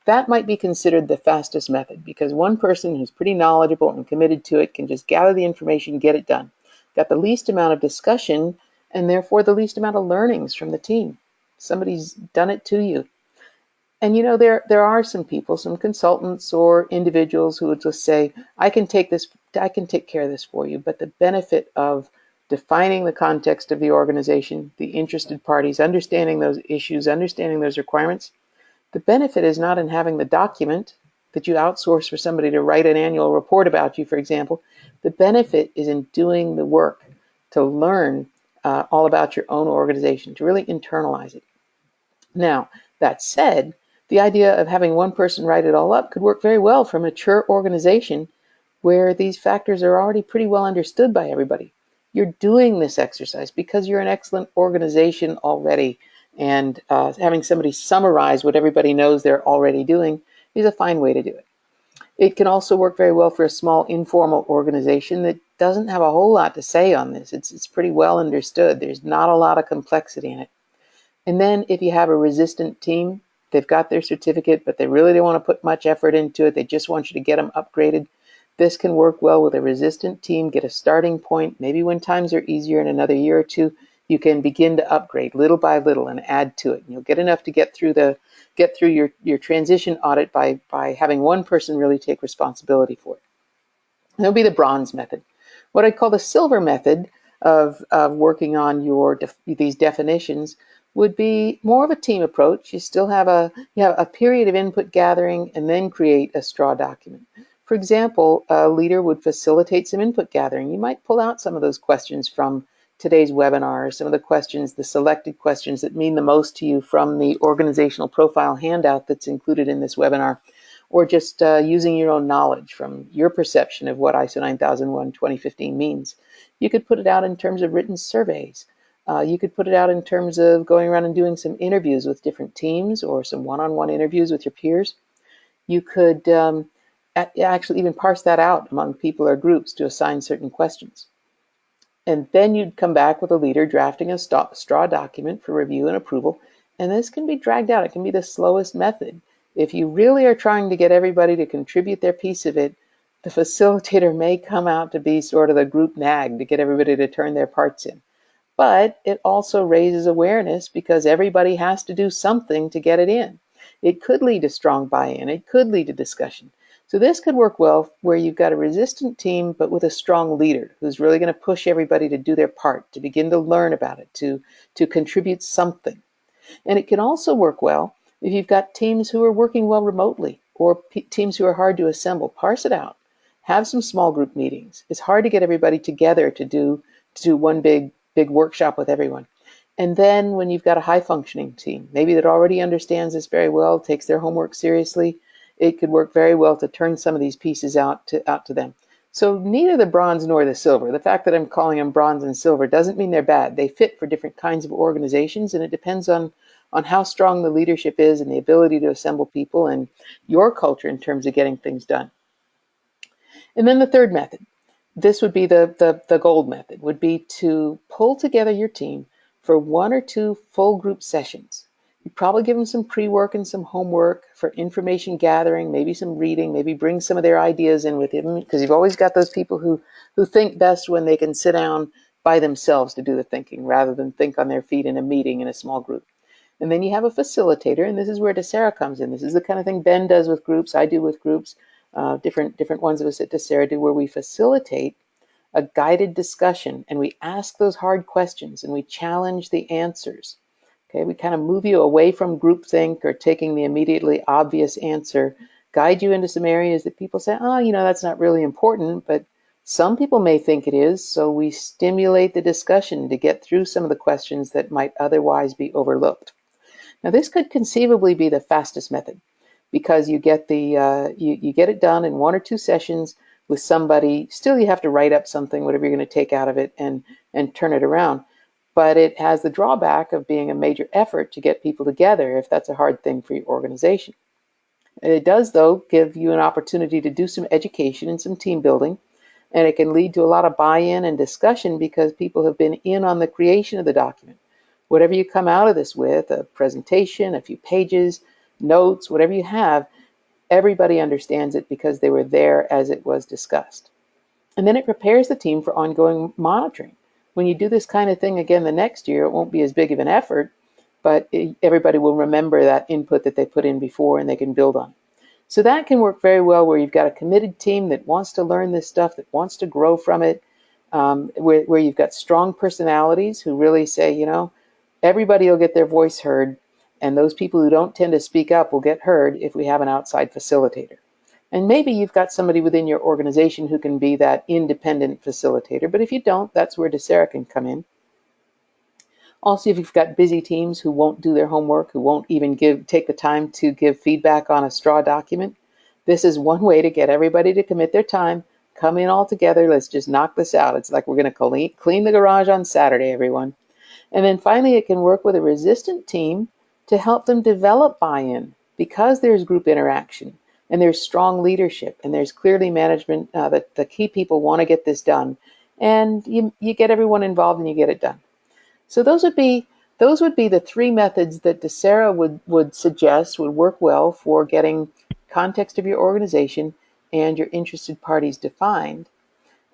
That might be considered the fastest method, because one person who's pretty knowledgeable and committed to it can just gather the information, get it done. Got the least amount of discussion, and therefore the least amount of learnings from the team. Somebody's done it to you. And there are some people, some consultants or individuals who would just say, I can take care of this for you. But the benefit of defining the context of the organization, the interested parties, understanding those issues, understanding those requirements, the benefit is not in having the document that you outsource for somebody to write an annual report about you, for example. The benefit is in doing the work to learn all about your own organization, to really internalize it. Now, that said, the idea of having one person write it all up could work very well for a mature organization where these factors are already pretty well understood by everybody. You're doing this exercise because you're an excellent organization already, and having somebody summarize what everybody knows they're already doing is a fine way to do it. It can also work very well for a small informal organization that doesn't have a whole lot to say on this. It's pretty well understood. There's not a lot of complexity in it. And then if you have a resistant team, they've got their certificate, but they really don't want to put much effort into it. They just want you to get them upgraded. This can work well with a resistant team. Get a starting point. Maybe when times are easier in another year or two, you can begin to upgrade little by little and add to it. And you'll get enough to get through your transition audit by having one person really take responsibility for it. That'll be the bronze method. What I call the silver method of working on these definitions would be more of a team approach. You still have a period of input gathering and then create a straw document. For example, a leader would facilitate some input gathering. You might pull out some of those questions from today's webinar, some of the questions, the selected questions that mean the most to you from the organizational profile handout that's included in this webinar, or just using your own knowledge from your perception of what ISO 9001 2015 means. You could put it out in terms of written surveys. You could put it out in terms of going around and doing some interviews with different teams or some one-on-one interviews with your peers. You could actually even parse that out among people or groups to assign certain questions. And then you'd come back with a leader drafting a straw document for review and approval. And this can be dragged out. It can be the slowest method. If you really are trying to get everybody to contribute their piece of it, the facilitator may come out to be sort of the group nag to get everybody to turn their parts in. But it also raises awareness because everybody has to do something to get it in. It could lead to strong buy-in. It could lead to discussion. So this could work well where you've got a resistant team, but with a strong leader who's really going to push everybody to do their part, to begin to learn about it, to contribute something. And it can also work well if you've got teams who are working well remotely or teams who are hard to assemble. Parse it out. Have some small group meetings. It's hard to get everybody together to do one big workshop with everyone. And then when you've got a high functioning team, maybe that already understands this very well, takes their homework seriously, it could work very well to turn some of these pieces out to them. So neither the bronze nor the silver. The fact that I'm calling them bronze and silver doesn't mean they're bad. They fit for different kinds of organizations, and it depends on how strong the leadership is and the ability to assemble people and your culture in terms of getting things done. And then the third method, this would be the gold method, would be to pull together your team for 1 or 2 full group sessions. You'd probably give them some pre-work and some homework for information gathering, maybe some reading, maybe bring some of their ideas in with them, because you've always got those people who think best when they can sit down by themselves to do the thinking rather than think on their feet in a meeting in a small group. And then you have a facilitator, and this is where DESARA comes in. This is the kind of thing Ben does with groups, I do with groups, different ones of us at DESARA do, where we facilitate a guided discussion and we ask those hard questions and we challenge the answers. Okay, we kind of move you away from groupthink or taking the immediately obvious answer, guide you into some areas that people say, oh, that's not really important, but some people may think it is, so we stimulate the discussion to get through some of the questions that might otherwise be overlooked. Now, this could conceivably be the fastest method because you get you get it done in 1 or 2 sessions with somebody. Still, you have to write up something, whatever you're going to take out of it, and turn it around. But it has the drawback of being a major effort to get people together if that's a hard thing for your organization. It does, though, give you an opportunity to do some education and some team building, and it can lead to a lot of buy-in and discussion because people have been in on the creation of the document. Whatever you come out of this with, a presentation, a few pages, notes, whatever you have, everybody understands it because they were there as it was discussed. And then it prepares the team for ongoing monitoring. When you do this kind of thing again the next year, it won't be as big of an effort, but everybody will remember that input that they put in before and they can build on it. So that can work very well where you've got a committed team that wants to learn this stuff, that wants to grow from it, where you've got strong personalities who really say, everybody will get their voice heard, and those people who don't tend to speak up will get heard if we have an outside facilitator. And maybe you've got somebody within your organization who can be that independent facilitator, but if you don't, that's where DESARA can come in. Also, if you've got busy teams who won't do their homework, who won't even take the time to give feedback on a straw document, this is one way to get everybody to commit their time, come in all together, let's just knock this out. It's like we're going to clean the garage on Saturday, everyone. And then finally, it can work with a resistant team to help them develop buy-in because there's group interaction and there's strong leadership and there's clearly management that the key people want to get this done, and you get everyone involved and you get it done. So those would be the 3 methods that DESARA would suggest would work well for getting context of your organization and your interested parties defined.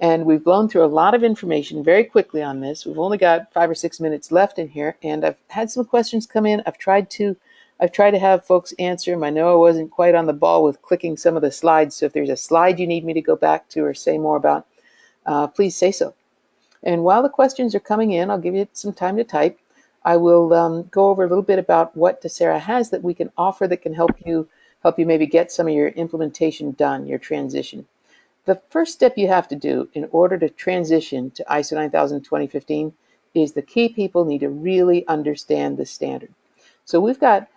And we've blown through a lot of information very quickly on this. We've only got 5 or 6 minutes left in here, and I've had some questions come in. I've tried to have folks answer them. I know I wasn't quite on the ball with clicking some of the slides, so if there's a slide you need me to go back to or say more about, please say so. And while the questions are coming in, I'll give you some time to type. I will go over a little bit about what DESARA has that we can offer that can help you maybe get some of your implementation done, your transition. The first step you have to do in order to transition to ISO 9000 2015 is the key people need to really understand the standard. So we've got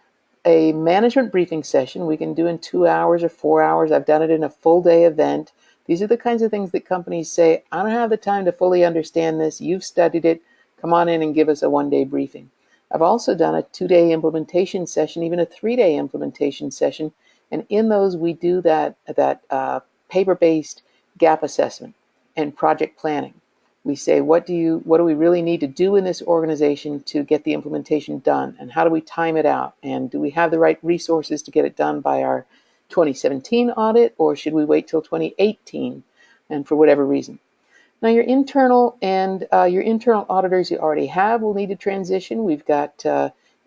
a management briefing session we can do in 2 hours or 4 hours. I've done it in a full day event. These are the kinds of things that companies say, I don't have the time to fully understand this. You've studied it. Come on in and give us a one-day briefing. I've also done a 2-day implementation session, even a 3-day implementation session. And in those, we do that paper-based gap assessment and project planning. We say, what do we really need to do in this organization to get the implementation done? And how do we time it out? And do we have the right resources to get it done by our 2017 audit, or should we wait till 2018 and for whatever reason? Now, your internal auditors you already have will need to transition. We've got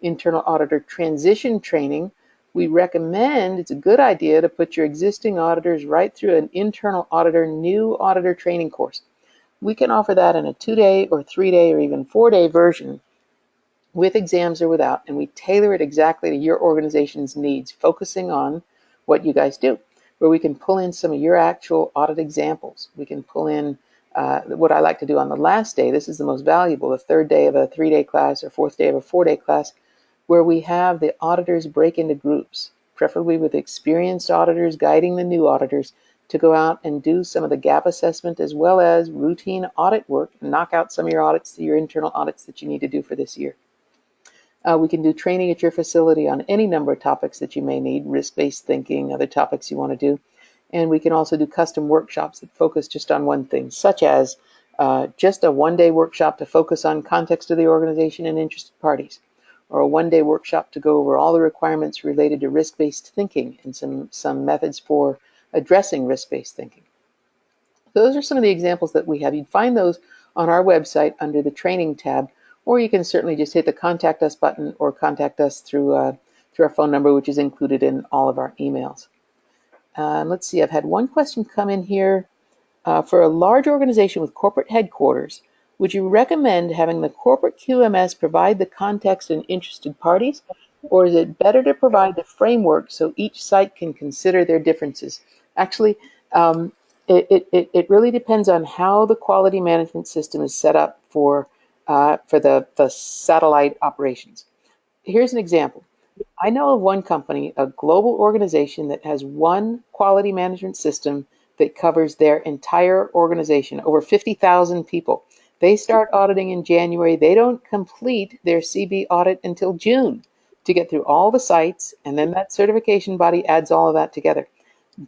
internal auditor transition training. We recommend, it's a good idea to put your existing auditors right through an internal auditor, new auditor training course. We can offer that in a 2-day or 3-day or even 4-day version with exams or without, and we tailor it exactly to your organization's needs, focusing on what you guys do, where we can pull in some of your actual audit examples. We can pull in what I like to do on the last day. This is the most valuable, the 3rd day of a 3-day class or 4th day of a 4-day class, where we have the auditors break into groups, preferably with experienced auditors guiding the new auditors to go out and do some of the gap assessment as well as routine audit work and knock out some of your audits, your internal audits that you need to do for this year. We can do training at your facility on any number of topics that you may need, risk-based thinking, other topics you want to do. And we can also do custom workshops that focus just on one thing, such as just a 1-day workshop to focus on context of the organization and interested parties, or a 1-day workshop to go over all the requirements related to risk-based thinking and some methods for addressing risk-based thinking. Those are some of the examples that we have. You'd find those on our website under the training tab, or you can certainly just hit the contact us button or contact us through our phone number, which is included in all of our emails. Let's see, I've had one question come in here. For a large organization with corporate headquarters, would you recommend having the corporate QMS provide the context and interested parties, or is it better to provide the framework so each site can consider their differences? Actually, it really depends on how the quality management system is set up for the satellite operations. Here's an example. I know of one company, a global organization that has one quality management system that covers their entire organization, over 50,000 people. They start auditing in January. They don't complete their CB audit until June to get through all the sites, and then that certification body adds all of that together.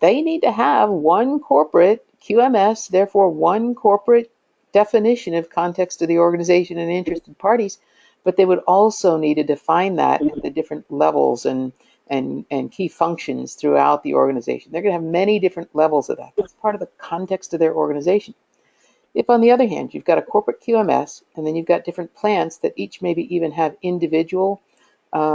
They need to have one corporate QMS, therefore one corporate definition of context of the organization and interested parties, but they would also need to define that at the different levels and key functions throughout the organization. They're going to have many different levels of that. That's part of the context of their organization. If, on the other hand, you've got a corporate QMS and then you've got different plants that each maybe even have individual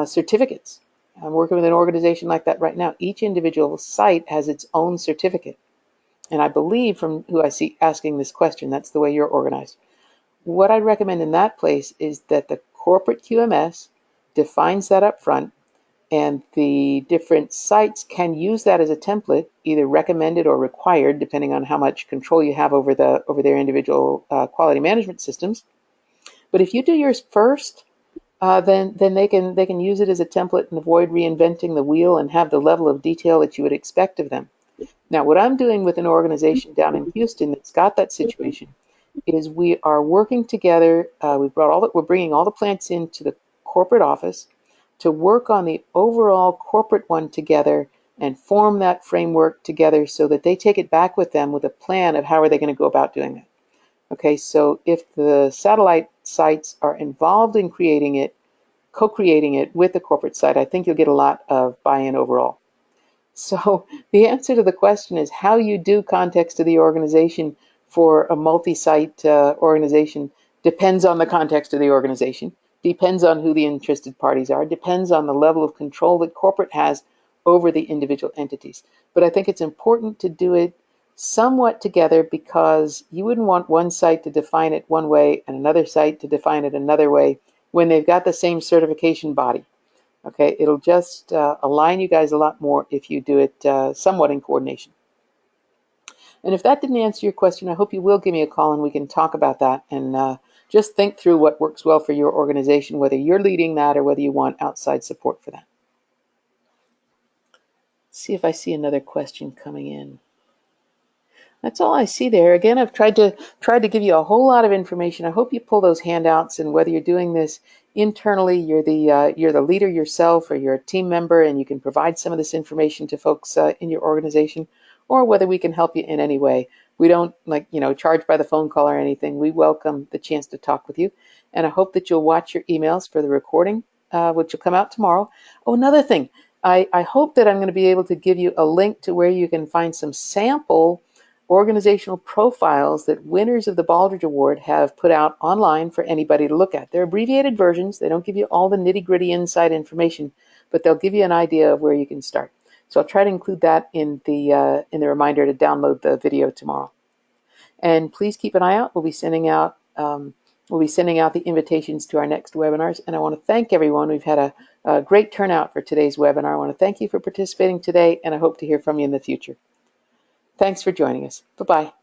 certificates. I'm working with an organization like that right now. Each individual site has its own certificate. And I believe from who I see asking this question, that's the way you're organized. What I'd recommend in that place is that the corporate QMS defines that up front, and the different sites can use that as a template, either recommended or required, depending on how much control you have over their individual quality management systems. But if you do yours first, then they can use it as a template and avoid reinventing the wheel and have the level of detail that you would expect of them. Now, what I'm doing with an organization down in Houston that's got that situation is we are working together. We're bringing all the plants into the corporate office to work on the overall corporate one together and form that framework together so that they take it back with them with a plan of how are they going to go about doing that. Okay, so if the satellite sites are involved in creating it, co-creating it with the corporate site, I think you'll get a lot of buy-in overall. So the answer to the question is how you do context of the organization for a multi-site organization depends on the context of the organization, depends on who the interested parties are, depends on the level of control that corporate has over the individual entities. But I think it's important to do it somewhat together because you wouldn't want one site to define it one way and another site to define it another way when they've got the same certification body. Okay, it'll just align you guys a lot more if you do it somewhat in coordination. And if that didn't answer your question, I hope you will give me a call and we can talk about that and just think through what works well for your organization, whether you're leading that or whether you want outside support for that. Let's see if I see another question coming in. That's all I see there. Again, I've tried to give you a whole lot of information. I hope you pull those handouts, and whether you're doing this internally, you're the leader yourself, or you're a team member, and you can provide some of this information to folks in your organization, or whether we can help you in any way. We don't charge by the phone call or anything. We welcome the chance to talk with you, and I hope that you'll watch your emails for the recording, which will come out tomorrow. Oh, another thing, I hope that I'm going to be able to give you a link to where you can find some sample organizational profiles that winners of the Baldrige Award have put out online for anybody to look at. They're abbreviated versions. They don't give you all the nitty-gritty inside information, but they'll give you an idea of where you can start. So I'll try to include that in the reminder to download the video tomorrow. And please keep an eye out. We'll be sending out the invitations to our next webinars. And I want to thank everyone. We've had a great turnout for today's webinar. I want to thank you for participating today, and I hope to hear from you in the future. Thanks for joining us. Bye-bye.